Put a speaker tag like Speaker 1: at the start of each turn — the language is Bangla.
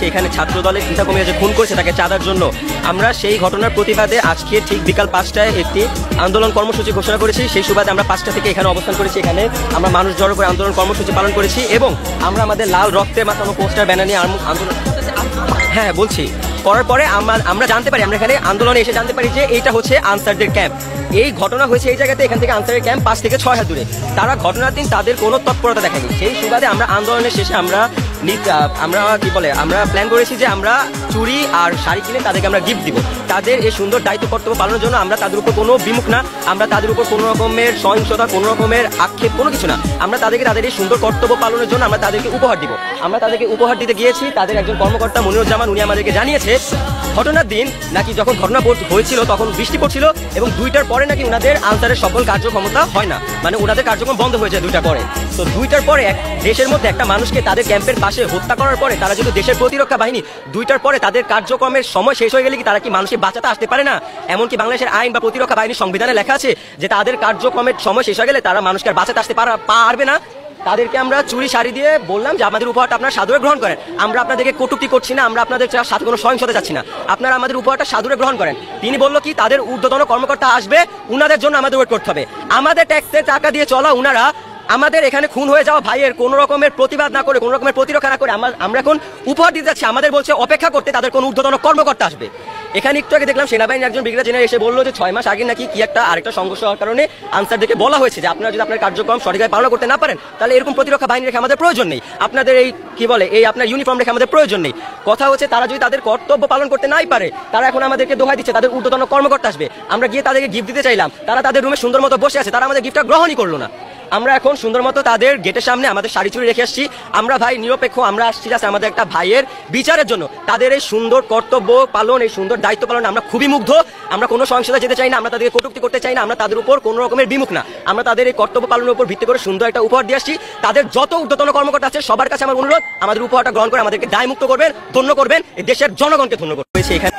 Speaker 1: এসে এখানে ছাত্র দলের নেতা কর্মীরা যে খুন করেছে তাকে চাঁদার জন্য, আমরা সেই ঘটনার প্রতিবাদে আজকে ঠিক বিকাল 5টায় একটি আন্দোলন কর্মসূচি ঘোষণা করেছি। সেই সুবাদে আমরা 5টা থেকে এখানে অবস্থান করেছি। এখানে আমরা মানুষ জড়ো করে আন্দোলন কর্মসূচি পালন করেছি এবং আমরা আমাদের লাল রক্তে মাখানো পোস্টার ব্যানার নিয়ে আন্দোলন বলছি করার পরে আমরা জানতে পারি, আমরা এখানে আন্দোলনে এসে জানতে পারি যে এইটা হচ্ছে আনসারদের ক্যাম্প। এই ঘটনা হয়েছে এই জায়গাতে, এখান থেকে আনসারের ক্যাম্প 5 থেকে 6 হাত দূরে। তারা ঘটনার দিন তাদের কোনো তৎপরতা দেখায়নি। সেই সুবাদে আমরা আন্দোলনের শেষে আমরা প্ল্যান করেছি যে আমরা চুড়ি আর শাড়ি কিনে তাদেরকে আমরা গিফট দিব। তাদের এই সুন্দর দায়িত্ব কর্তব্য পালনের জন্য আমরা তাদের উপর কোনো বিমুখ না, আমরা তাদের উপর কোনো রকমের সহিংসতা, কোনো রকমের আক্ষেপ, কোনো কিছু না। আমরা তাদেরকে তাদের এই সুন্দর কর্তব্য পালনের জন্য আমরা তাদেরকে উপহার দিব। আমরা তাদেরকে উপহার দিতে গিয়েছি। তাদের একজন কর্মকর্তা মনিরুজ্জামান, উনি আমাদেরকে জানিয়েছে ঘটনার দিন নাকি যখন ঘটনা হয়েছিল তখন বৃষ্টি পড়ছিল এবং 2টার পরে নাকি ওনাদের আনসারের সকল কার্যক্ষমতা হয় না, মানে ওনাদের কার্যক্রম বন্ধ হয়ে যায় 2টার পরে। তো 2টার পরে দেশের মধ্যে একটা মানুষকে তাদের ক্যাম্পের পাশে হত্যা করার পরে তারা যদি দেশের প্রতিরক্ষা বাহিনী 2টার পরে তাদের কার্যক্রমের সময় শেষ হয়ে গেলে কি তারা কি মানুষকে বাঁচাতে আসতে পারে না? এমনকি বাংলাদেশের আইন বা প্রতিরক্ষা বাহিনীর সংবিধানে লেখা আছে যে তাদের কার্যক্রমের সময় শেষ হয়ে গেলে তারা মানুষকে আর বাঁচাতে আসতে পারবে না। তাদেরকে আমরা চুরি শাড়ি দিয়ে বললাম যে আমাদের উপহারটা আপনারা সাদরে গ্রহণ করেন। আমরা আপনাদেরকে কটূক্তি করছি না, আমরা আপনাদের সাথে কোনো সহিংসতা যাচ্ছি না, আপনারা আমাদের উপহারটা সাদরে গ্রহণ করেন। তিনি বলল কি তাদের ঊর্ধ্বতন কর্মকর্তা আসবে, উনাদের জন্য আমাদের ওয়েট করতে হবে। আমাদের ট্যাক্সের টাকা দিয়ে চলা উনারা আমাদের এখানে খুন হয়ে যাওয়া ভাইয়ের কোনো রকমের প্রতিবাদ না করে, কোনো রকমের প্রতিরক্ষা না করে আমরা এখন উপহার দিতে যাচ্ছি। আমাদের বলছে অপেক্ষা করতে, তাদের কোন ঊর্ধ্বতন কর্মকর্তা আসবে। এখানে একটু আগে দেখলাম সেনাবাহিনীর একজন ব্রিগেডিয়ার জেনারেল এসে বললো যে 6 মাস আগে নাকি কি একটা আরেকটা সংঘর্ষ হওয়ার কারণে আনসারদেরকে বলা হয়েছে যে আপনারা যদি আপনার কার্যক্রম সঠিকভাবে পালন করতে না পারেন তাহলে এরকম প্রতিরক্ষা বাহিনী রেখে আমাদের প্রয়োজন নেই, আপনাদের এই এই আপনার ইউনিফর্ম রেখে আমাদের প্রয়োজন নেই। কথা হচ্ছে তারা যদি তাদের কর্তব্য পালন করতে নাই পারে, তারা এখন আমাদেরকে দোহাই দিচ্ছে তাদের ঊর্ধ্বতন কর্মকর্তা আসবে। আমরা গিয়ে তাদেরকে গিফট দিতে চাইলাম, তারা তাদের রুমে সুন্দর মতো বসে আছে, তারা আমাদের গিফটটা গ্রহণই করলো না। আমরা এখন সুন্দর মতো তাদের গেটের সামনে আমাদের শাড়ি চুড়ি রেখে আসছি। আমরা ভাই নিরপেক্ষ, আমরা আসছি যাচ্ছে আমাদের একটা ভাইয়ের বিচারের জন্য। তাদের এই সুন্দর কর্তব্য পালন, এই সুন্দর দায়িত্ব পালন আমরা খুবই মুগ্ধ। আমরা কোনো সহিংসতা যেতে চাই না, আমরা তাদেরকে কটূক্তি করতে চাই না, আমরা তাদের উপর কোনো রকমের বিমুখ না। আমরা তাদের এই কর্তব্য পালনের উপর ভিত্তি করে সুন্দর একটা উপহার দিয়ে আসছি। তাদের যত ঊর্ধ্বতন কর্মকর্তা আছে সবার কাছে আমার অনুরোধ, আমাদের উপহারটা গ্রহণ করে আমাদেরকে দায়মুক্ত করবেন, ধন্য করবেন, এই দেশের জনগণকে ধন্য করবেন। এখানে